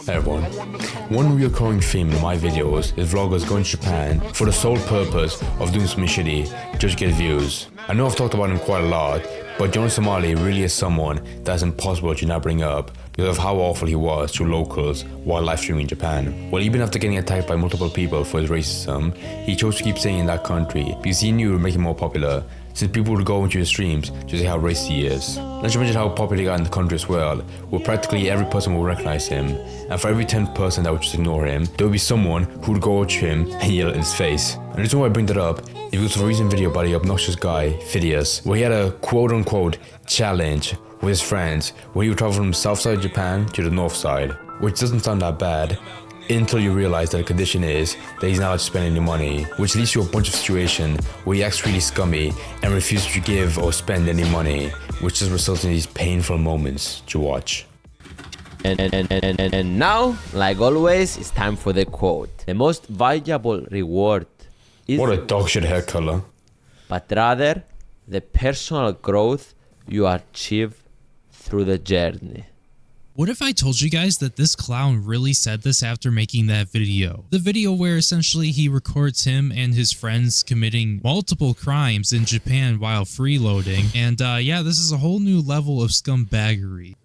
Hey everyone, one recurring theme in my videos is vloggers going to Japan for the sole purpose of doing something shitty just to get views. I know I've talked about him quite a lot, but Johnny Somali really is someone that's impossible to not bring up because of how awful he was to locals while live streaming in Japan. Well, even after getting attacked by multiple people for his racism, he chose to keep staying in that country because he knew it would make him more popular, since people would go into his streams to see how racist he is. Not to mention how popular he got in the country as well, where practically every person would recognize him, and for every 10th person that would just ignore him, there would be someone who would go up to him and yell in his face. And the reason why I bring that up is because of a recent video by the obnoxious guy, Phidias, where he had a quote-unquote challenge with his friends, where he would travel from the south side of Japan to the north side, which doesn't sound that bad, until you realize that the condition is that he's not allowed to spend any money, which leads to a bunch of situations where he acts really scummy and refuses to give or spend any money, which just results in these painful moments to watch. And now, like always, it's time for the quote. The most valuable reward is What a dog shit hair color. but rather the personal growth you achieve through the journey. What if I told you guys that this clown really said this after making that video? The video where essentially he records him and his friends committing multiple crimes in Japan while freeloading. And yeah, this is a whole new level of scumbaggery.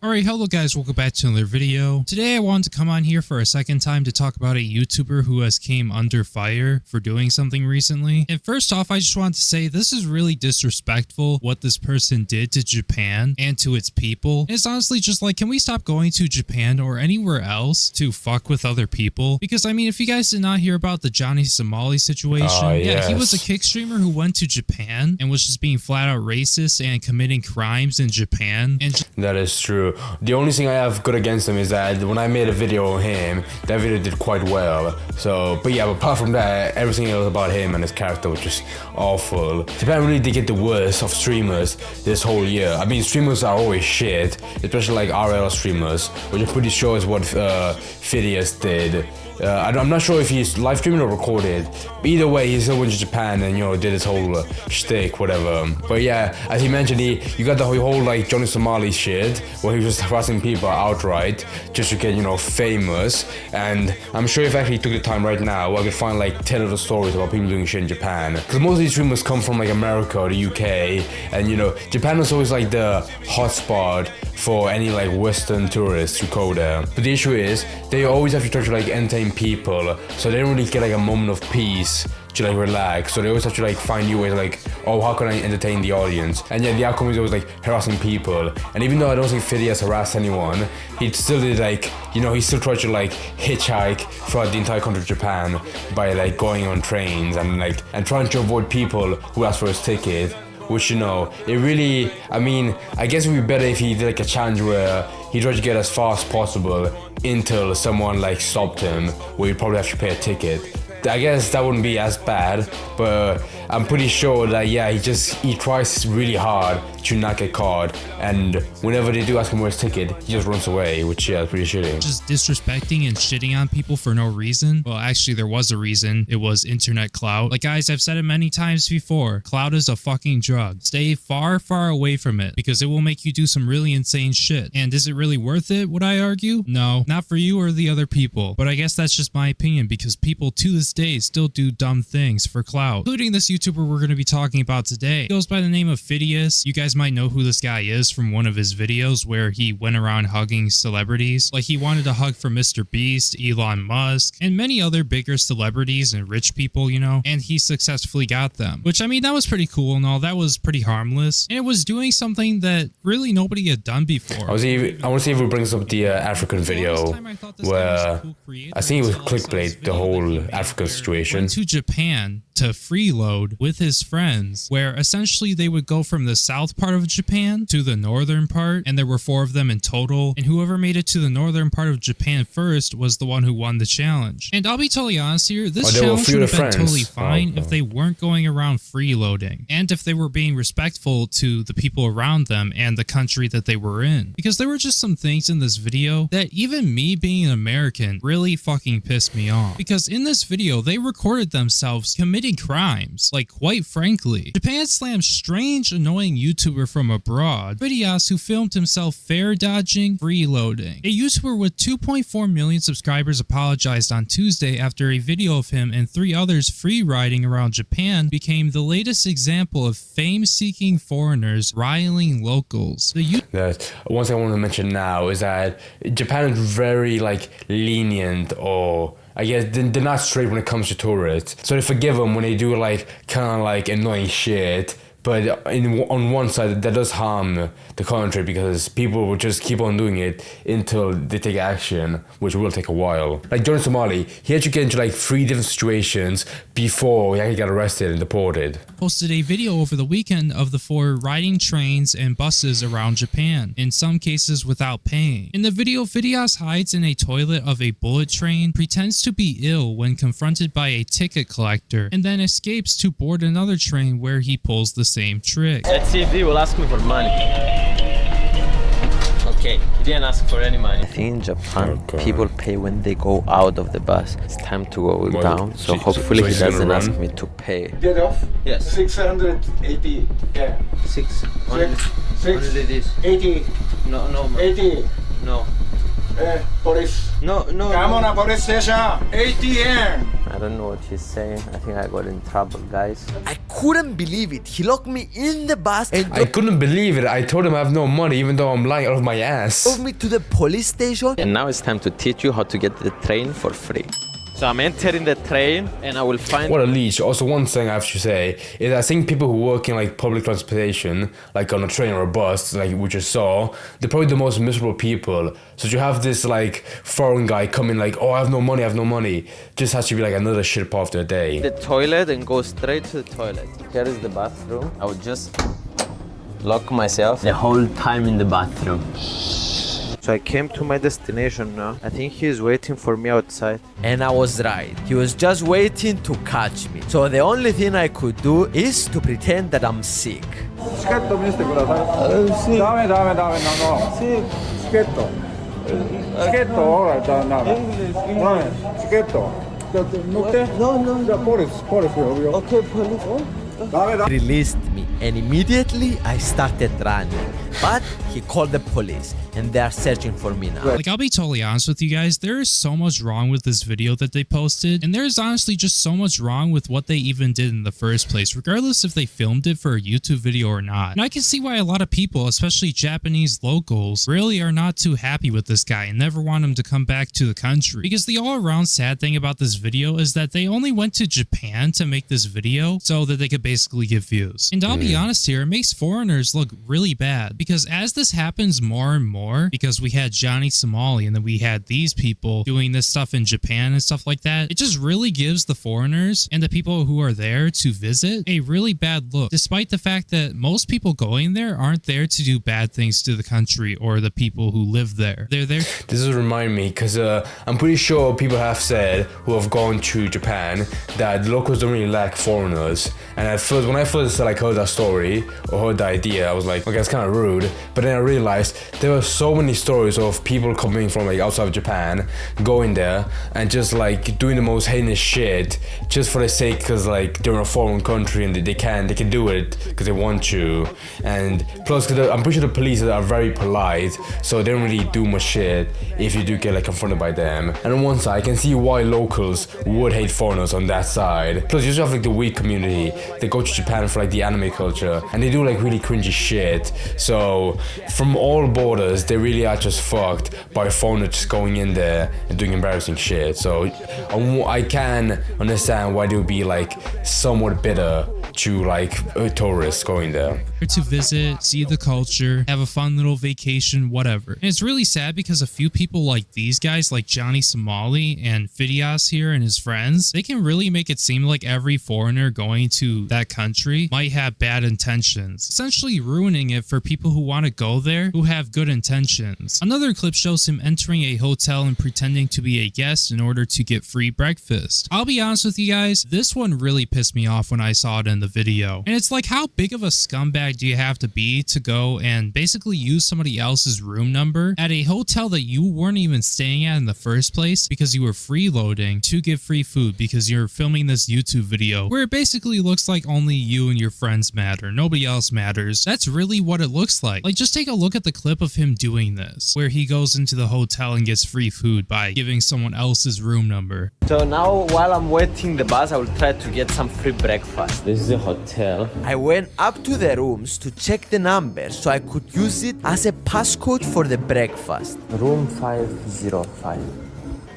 Alright, hello guys, welcome back to another video. Today I wanted to come on here for a second time to talk about a YouTuber who has came under fire for doing something recently. And first off, I just want to say this is really disrespectful what this person did to Japan and to its people. And it's honestly just like, can we stop going to Japan or anywhere else to fuck with other people? Because I mean, if you guys did not hear about the Johnny Somali situation, yeah, he was a kick streamer who went to Japan and was just being flat out racist and committing crimes in Japan. And that is true. The only thing I have good against him is that when I made a video on him, that video did quite well. So, but yeah, but apart from that, everything else about him and his character was just awful. Japan really did get the worst of streamers this whole year. I mean, streamers are always shit, especially like RL streamers, which I'm pretty sure is what Phidias did. I'm not sure if he's live streaming or recorded, but either way, he still went to Japan and, you know, did his whole shtick, whatever. But yeah, as he mentioned, you got the whole like Johnny Somali shit, where he was just harassing people outright just to get, you know, famous. And I'm sure if I actually took the time right now, I could find like 10 other stories about people doing shit in Japan. Because most of these streamers come from like America or the UK, and you know, Japan was always like the hotspot for any like Western tourists who go there. But the issue is, they always have to try to like entertain people, so they don't really get like a moment of peace to like relax. So they always have to like find new ways like, oh, how can I entertain the audience? And yeah, the outcome is always like harassing people. And even though I don't think Phidias harassed anyone, he still did like, you know, he still tried to like hitchhike throughout the entire country of Japan by like going on trains and trying to avoid people who asked for his ticket. Which, you know, it really, I mean, I guess it would be better if he did like a challenge where he tried to get as far as possible until someone like stopped him, where he'd probably have to pay a ticket. I guess that wouldn't be as bad, but I'm pretty sure that, yeah, he tries really hard to not get caught, and whenever they do ask him where's his ticket, he just runs away, which, yeah, is pretty shitty. Just disrespecting and shitting on people for no reason. Well, actually, there was a reason. It was internet clout. Like, guys, I've said it many times before. Clout is a fucking drug. Stay far, far away from it, because it will make you do some really insane shit. And is it really worth it, would I argue? No, not for you or the other people. But I guess that's just my opinion, because people to this day still do dumb things for clout, including this YouTuber we're going to be talking about today. He goes by the name of Phidias. You guys might know who this guy is from one of his videos where he went around hugging celebrities. Like, he wanted a hug from Mr. Beast, Elon Musk, and many other bigger celebrities and rich people, you know, and he successfully got them. Which, I mean, that was pretty cool and all. That was pretty harmless. And it was doing something that really nobody had done before. I want to see if it brings up the African video where I think it was clickbait, the whole African situation. Went to Japan to freeload with his friends, where essentially they would go from the south part of Japan to the northern part, and there were 4 of them in total, and whoever made it to the northern part of Japan first was the one who won the challenge. And I'll be totally honest here, this challenge would have been totally fine if they weren't going around freeloading, and if they were being respectful to the people around them and the country that they were in. Because there were just some things in this video that even me being an American really fucking pissed me off. Because in this video, they recorded themselves themselves committing crimes. Like, quite frankly, Japan slammed strange, annoying YouTuber from abroad, Fidias, who filmed himself fare dodging, freeloading. A YouTuber with 2.4 million subscribers apologized on Tuesday after a video of him and 3 others free riding around Japan became the latest example of fame-seeking foreigners riling locals. That one thing I want to mention now is that Japan is very like lenient, or I guess they're not straight when it comes to tourists. So they forgive them when they do like kind of like annoying shit. But on one side, that does harm the country because people will just keep on doing it until they take action, which will take a while. Like Johnny Somali, he had to get into like 3 different situations before he actually got arrested and deported. Posted a video over the weekend of the 4 riding trains and buses around Japan, in some cases without paying. In the video, Fidias hides in a toilet of a bullet train, pretends to be ill when confronted by a ticket collector, and then escapes to board another train where he pulls the same trick. Let's see if he will ask me for money. Okay, he didn't ask for any money. I think in Japan, people pay when they go out of the bus. It's time to go down, so hopefully he doesn't ask me to pay. Get off? Yes. 680. Yeah. 6. Only this. 80. No, no, 80. no. Police. No, no. Come on, police station. 80 yen. I don't know what he's saying. I think I got in trouble, guys. I couldn't believe it. He locked me in the bus and I couldn't believe it. I told him I have no money even though I'm lying out of my ass. drove me to the police station. And now it's time to teach you how to get the train for free. So I'm entering the train and I will find... What a leech. Also, one thing I have to say is I think people who work in like public transportation, like on a train or a bus, like we just saw, they're probably the most miserable people. So you have this like foreign guy coming like, oh, I have no money. Just has to be like another shit part of their day. the toilet and go straight to the toilet. Here is the bathroom. I would just lock myself the whole time in the bathroom. So I came to my destination now. I think he's waiting for me outside. And I was right. He was just waiting to catch me. So the only thing I could do is to pretend that I'm sick. チケット見せてください。ダメ。チケット。チケット、ほら、ダメ。チケット。乗って。じゃあ、ポリス呼ぶよ。He released me and immediately I started running. But he called the police and they are searching for me now. Like, I'll be totally honest with you guys, there is so much wrong with this video that they posted, and there's honestly just so much wrong with what they even did in the first place, regardless if they filmed it for a YouTube video or not. And I can see why a lot of people, especially Japanese locals, really are not too happy with this guy and never want him to come back to the country. Because the all-around sad thing about this video is that they only went to Japan to make this video so that they could basically get views. And I'll be honest here, it makes foreigners look really bad, because as this happens more and more, because we had Johnny Somali and then we had these people doing this stuff in Japan and stuff like that, it just really gives the foreigners and the people who are there to visit a really bad look, despite the fact that most people going there aren't there to do bad things to the country or the people who live there. They're there. This is remind me because I'm pretty sure people have said who have gone to Japan that locals don't really like foreigners. And at first, when I first like heard that story or heard the idea, I was like, okay, it's kind of rude. But then I realized there were so many stories of people coming from like outside of Japan, going there and just like doing the most heinous shit just for the sake, because like they're in a foreign country and they can do it because they want to. And plus, cause I'm pretty sure the police are very polite, so they don't really do much shit if you do get like confronted by them. And on one side, I can see why locals would hate foreigners on that side. Plus, you just have like the weak community. They go to Japan for like the anime culture and they do like really cringy shit. So from all borders, they really are just fucked by foreigners just going in there and doing embarrassing shit. So I can understand why they would be like somewhat bitter to like tourists going there. To visit, see the culture, have a fun little vacation, whatever. And it's really sad because a few people like these guys, like Johnny Somali and Fidias here and his friends, they can really make it seem like every foreigner going to that country might have bad intentions, essentially ruining it for people who want to go there who have good intentions. Another clip shows him entering a hotel and pretending to be a guest in order to get free breakfast. I'll be honest with you guys, this one really pissed me off when I saw it in the video. And it's like, how big of a scumbag scumbag do you have to be to go and basically use somebody else's room number at a hotel that you weren't even staying at in the first place because you were freeloading to get free food because you're filming this YouTube video where it basically looks like only you and your friends matter, nobody else matters. That's really what it looks like. Like, just take a look at the clip of him doing this, where he goes into the hotel and gets free food by giving someone else's room number. So now while I'm waiting the bus, I will try to get some free breakfast. This is a hotel. I went up to the rooms to check the number so I could use it as a passcode for the breakfast. Room 505.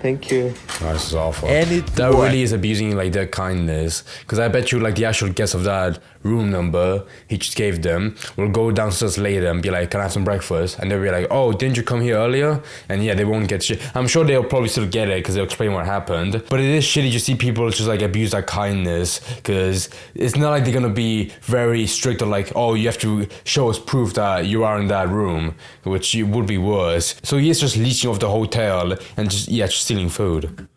Thank you. Oh, this is awful. And it that worked. really is abusing like their kindness, because I bet you like the actual guest of that room number he just gave them will go downstairs later and be like, can I have some breakfast? And they'll be like, oh, didn't you come here earlier? And yeah, they won't get shit. I'm sure they'll probably still get it because they'll explain what happened, but it is shitty to see people just like abuse that kindness, because it's not like they're gonna be very strict or like, oh, you have to show us proof that you are in that room, which would be worse. So he is just leeching off the hotel and just stealing food.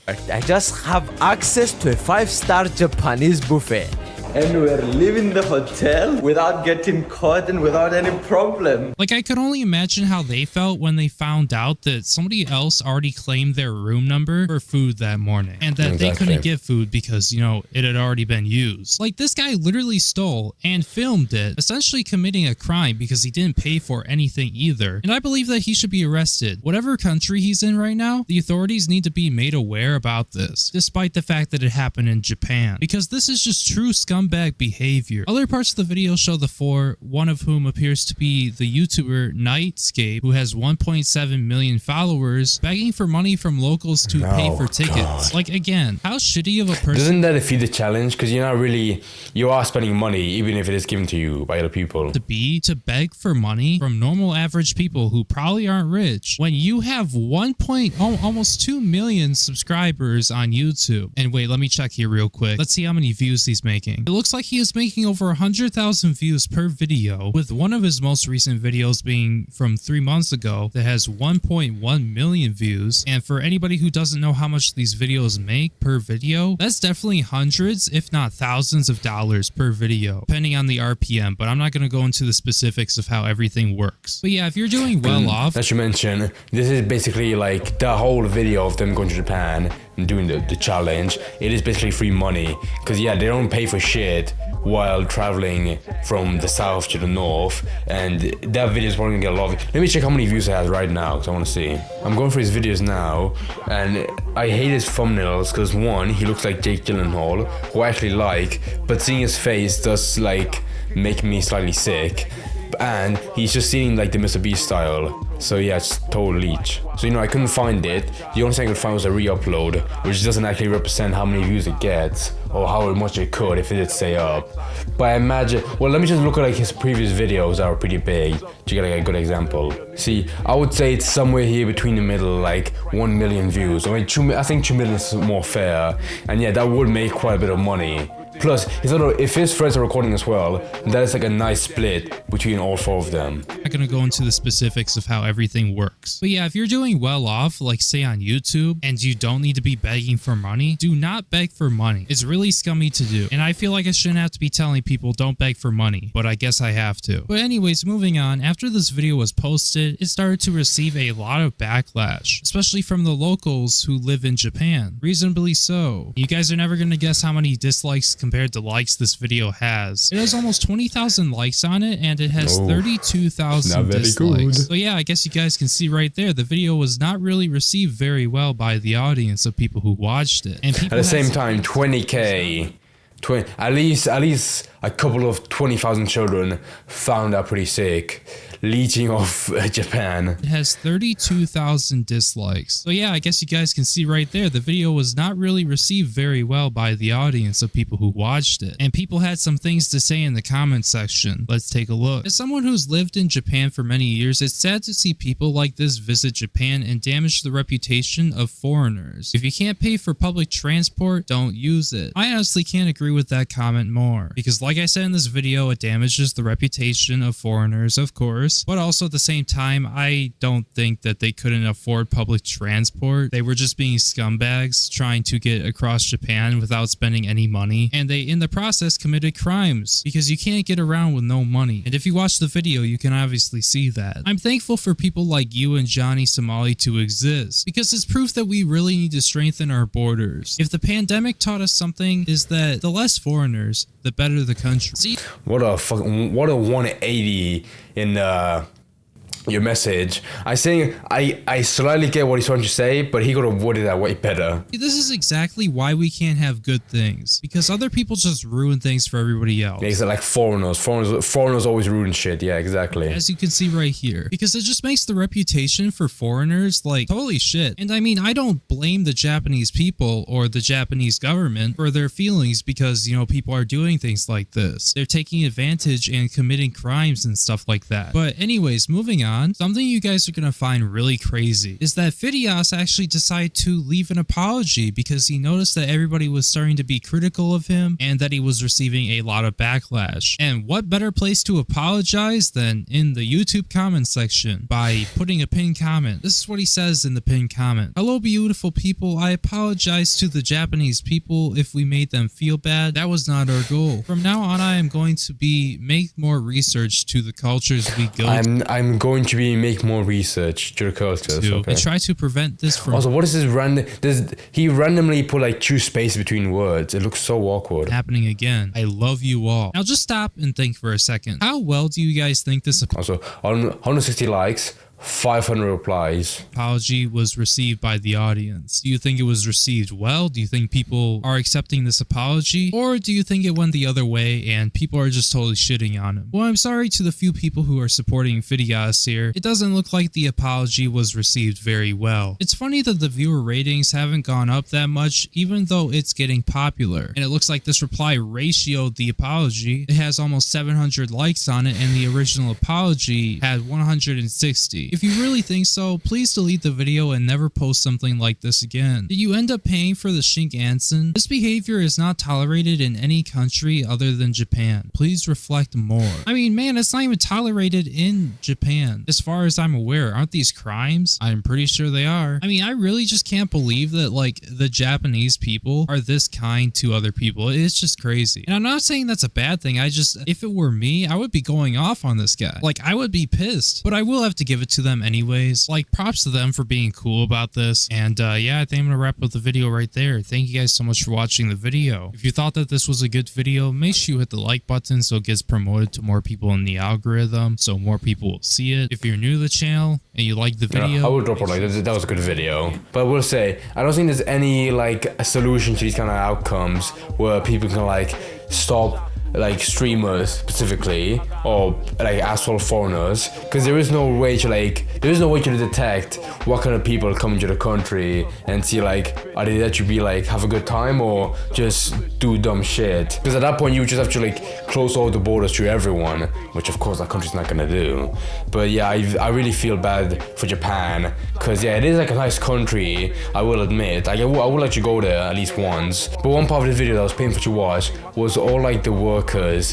I just have access to a 5-star Japanese buffet. And we're leaving the hotel without getting caught and without any problem. Like, I could only imagine how they felt when they found out that somebody else already claimed their room number for food that morning and that they couldn't get food because, you know, it had already been used. Like, this guy literally stole and filmed it, essentially committing a crime because he didn't pay for anything either. And I believe that he should be arrested. Whatever country he's in right now, the authorities need to be made aware about this, despite the fact that it happened in Japan, because this is just true scumbag behavior. Other parts of the video show the four, one of whom appears to be the YouTuber Nightscape, who has 1.7 million followers, begging for money from locals to pay for tickets. God. Like, again, how shitty of a person. Doesn't that defeat the challenge? Because you are spending money, even if it is given to you by other people. To beg for money from normal average people who probably aren't rich, when you have almost 2 million subscribers on YouTube. And wait, let me check here real quick. Let's see how many views he's making. It looks like he is making over 100,000 views per video, with one of his most recent videos being from 3 months ago that has 1.1 million views. And for anybody who doesn't know how much these videos make per video, that's definitely hundreds, if not thousands of dollars per video, depending on the RPM, but I'm not going to go into the specifics of how everything works. But yeah, if you're doing well off... I should mention, this is basically like the whole video of them going to Japan and doing the challenge. It is basically free money, because yeah, they don't pay for shit while traveling from the south to the north, and that video is probably gonna get a lot of... Let me check how many views it has right now, because I want to see. I'm going through his videos now, and I hate his thumbnails, because one, he looks like Jake Gyllenhaal, who I actually like, but seeing his face does like make me slightly sick, and he's just seeing like the Mr. Beast style. So yeah, it's total leech. So I couldn't find it. The only thing I could find was a re-upload, which doesn't actually represent how many views it gets or how much it could if it did stay up. But I imagine, well, let me just look at like his previous videos that were pretty big to get like a good example. See, I would say it's somewhere here between the middle, like 1 million views. I think 2 million is more fair, and yeah, that would make quite a bit of money. Plus, if his friends are recording as well, that is like a nice split between all four of them. I'm not gonna go into the specifics of how everything works. But yeah, if you're doing well off, like say on YouTube, and you don't need to be begging for money, do not beg for money. It's really scummy to do. And I feel like I shouldn't have to be telling people don't beg for money, but I guess I have to. But anyways, moving on, after this video was posted, it started to receive a lot of backlash, especially from the locals who live in Japan. Reasonably so. You guys are never gonna guess how many dislikes compared to likes this video has. It has almost 20,000 likes on it, and it has 32,000 dislikes. Good. So yeah, I guess you guys can see right there, the video was not really received very well by the audience of people who watched it. And people at the same time, 20k. At least a couple of 20,000 children found that pretty sick. Leeching off Japan. It has 32,000 dislikes. So yeah, I guess you guys can see right there, the video was not really received very well by the audience of people who watched it. And people had some things to say in the comment section. Let's take a look. As someone who's lived in Japan for many years, it's sad to see people like this visit Japan and damage the reputation of foreigners. If you can't pay for public transport, don't use it. I honestly can't agree with that comment more, because like I said in this video, it damages the reputation of foreigners, of course, course, but also at the same time, I don't think that they couldn't afford public transport. They were just being scumbags trying to get across Japan without spending any money, and they in the process committed crimes because you can't get around with no money. And if you watch the video, you can obviously see that. I'm thankful for people like you and Johnny Somali to exist because it's proof that we really need to strengthen our borders. If the pandemic taught us something, is that the less foreigners, the better the country. See, what a 180 in your message. I slightly get what he's trying to say, but he could have worded that way better. this is exactly why we can't have good things, because other people just ruin things for everybody else. Yeah, it's like foreigners always ruin shit. Yeah, exactly. As you can see right here, because it just makes the reputation for foreigners like holy shit. And I mean, I don't blame the Japanese people or the Japanese government for their feelings because, you know, people are doing things like this. They're taking advantage and committing crimes and stuff like that. But anyways, moving on. Something you guys are gonna find really crazy is that Phidias actually decided to leave an apology because he noticed that everybody was starting to be critical of him and that he was receiving a lot of backlash. And what better place to apologize than in the YouTube comment section by putting a pinned comment. This is what he says in the pinned comment. Hello, beautiful people. I apologize to the Japanese people if we made them feel bad. That was not our goal. From now on, I am going to make more research to the cultures we go to. I'm going to make more research to the cultures. Okay. And try to prevent this from also, what is this random? He randomly put like 2 spaces between words. It looks so awkward. happening again. I love you all. Now just stop and think for a second. How well do you guys think this Also, 160 likes. 500 replies. Apology was received by the audience. Do you think it was received well? Do you think people are accepting this apology? Or do you think it went the other way and people are just totally shitting on him? Well, I'm sorry to the few people who are supporting Phidias here. It doesn't look like the apology was received very well. It's funny that the viewer ratings haven't gone up that much, even though it's getting popular. And it looks like this reply ratioed the apology. It has almost 700 likes on it, and the original apology had 160. If you really think so, please delete the video and never post something like this again. Did you end up paying for the Shinkansen? This behavior is not tolerated in any country other than Japan. Please reflect more. I mean, man, it's not even tolerated in Japan. As far as I'm aware, aren't these crimes? I'm pretty sure they are. I mean, I really just can't believe that like the Japanese people are this kind to other people. It's just crazy. And I'm not saying that's a bad thing. If it were me, I would be going off on this guy. Like, I would be pissed, but I will have to give it to them anyways. Like, props to them for being cool about this. And yeah, I think I'm gonna wrap up the video right there. Thank you guys so much for watching the video. If you thought that this was a good video, make sure you hit the like button so it gets promoted to more people in the algorithm, so more people will see it. If you're new to the channel and you like the video, yeah, I would drop it like that was a good video. But I will say, I don't think there's any like a solution to these kind of outcomes where people can like stop like streamers specifically or like asshole foreigners, because there is no way to detect what kind of people come into the country and see like are they there to be like have a good time or just do dumb shit. Because at that point you just have to like close all the borders to everyone, which of course that country's not gonna do. But yeah, I really feel bad for Japan, because yeah, it is like a nice country, I will admit. Like, I would like to go there at least once. But one part of the video that was painful to watch was all like the workers,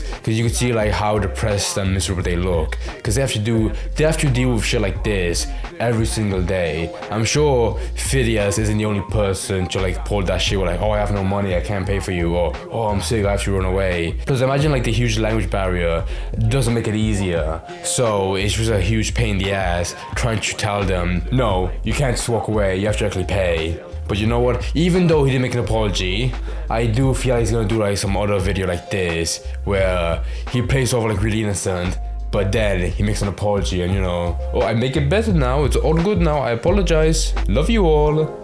because you could see like how depressed and miserable they look, because they have to deal with shit like this every single day. I'm sure Phidias isn't the only person to like pull that shit where like, oh, I have no money, I can't pay for you, or oh, I'm sick, I have to run away. Because imagine like the huge language barrier doesn't make it easier, so it's just a huge pain in the ass trying to tell them, no, you can't just walk away, you have to actually pay. But you know what, even though he didn't make an apology, I do feel like he's gonna do like some other video like this where he plays off like really innocent, but then he makes an apology and, you know, oh, I make it better now, it's all good now, I apologize, love you all.